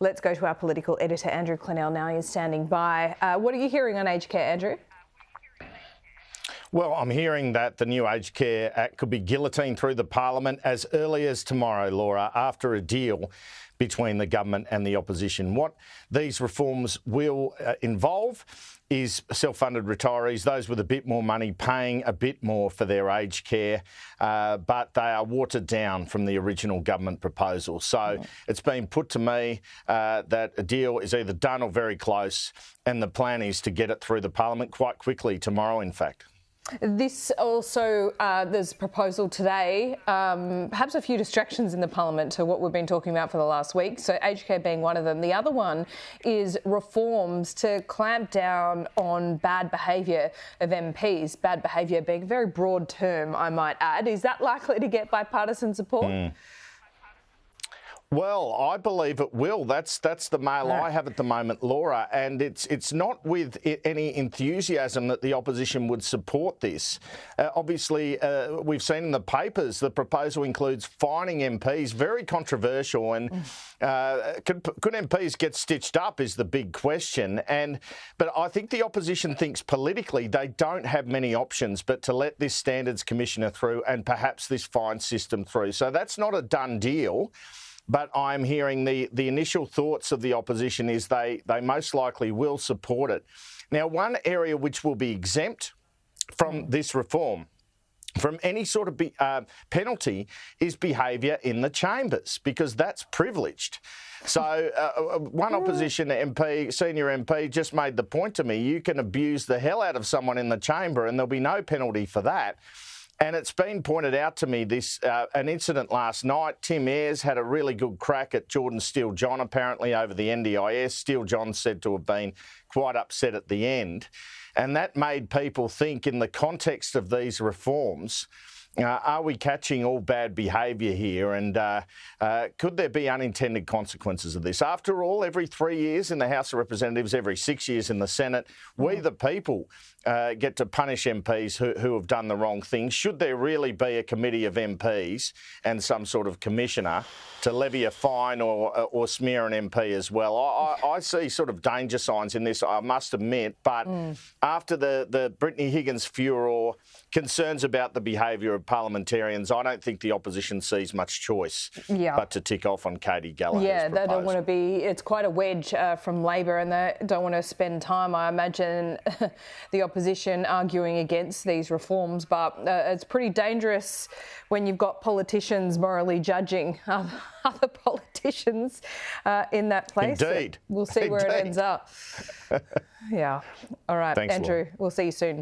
Let's go to our political editor, Andrew Clennell, now. He's standing by. What are you hearing on aged care, Andrew? Well, I'm hearing that the new Aged Care Act could be guillotined through the Parliament as early as tomorrow, Laura, after a deal between the government and the opposition. What these reforms will involve is self-funded retirees, those with a bit more money, paying a bit more for their aged care, but they are watered down from the original government proposal. So it's been put to me that a deal is either done or very close, and the plan is to get it through the Parliament quite quickly, tomorrow, in fact. This also, there's a proposal today, perhaps a few distractions in the Parliament to what we've been talking about for the last week, so aged care being one of them. The other one is reforms to clamp down on bad behaviour of MPs, bad behaviour being a very broad term, I might add. Is that likely to get bipartisan support? Well, I believe it will. That's the mail I have at the moment, Laura, and it's not with any enthusiasm that the opposition would support this. Obviously, we've seen in the papers the proposal includes fining MPs, very controversial, and could MPs get stitched up is the big question. But I think the opposition thinks politically they don't have many options but to let this Standards Commissioner through and perhaps this fine system through. So that's not a done deal. But I'm hearing the initial thoughts of the opposition is they most likely will support it. Now, one area which will be exempt from this reform, from any sort of penalty, is behaviour in the chambers, because that's privileged. So one opposition MP, senior MP, just made the point to me, you can abuse the hell out of someone in the chamber and there'll be no penalty for that. And it's been pointed out to me, an incident last night. Tim Ayres had a really good crack at Jordan Steele-John, apparently, over the NDIS. Steele-John said to have been quite upset at the end. And that made people think, in the context of these reforms, are we catching all bad behaviour here, and could there be unintended consequences of this? After all, every 3 years in the House of Representatives, every 6 years in the Senate, we the people get to punish MPs who have done the wrong thing. Should there really be a committee of MPs and some sort of commissioner to levy a fine or smear an MP as well? I see sort of danger signs in this, I must admit, but after the Brittany Higgins furor, concerns about the behaviour of parliamentarians, I don't think the opposition sees much choice but to tick off on Katie Gallagher's proposal. They don't want to be, it's quite a wedge from Labor, and they don't want to spend time, I imagine, the opposition arguing against these reforms, but it's pretty dangerous when you've got politicians morally judging other politicians in that place. Indeed. We'll see where it ends up. Yeah. All right, Thanks, Andrew, Laura. We'll see you soon.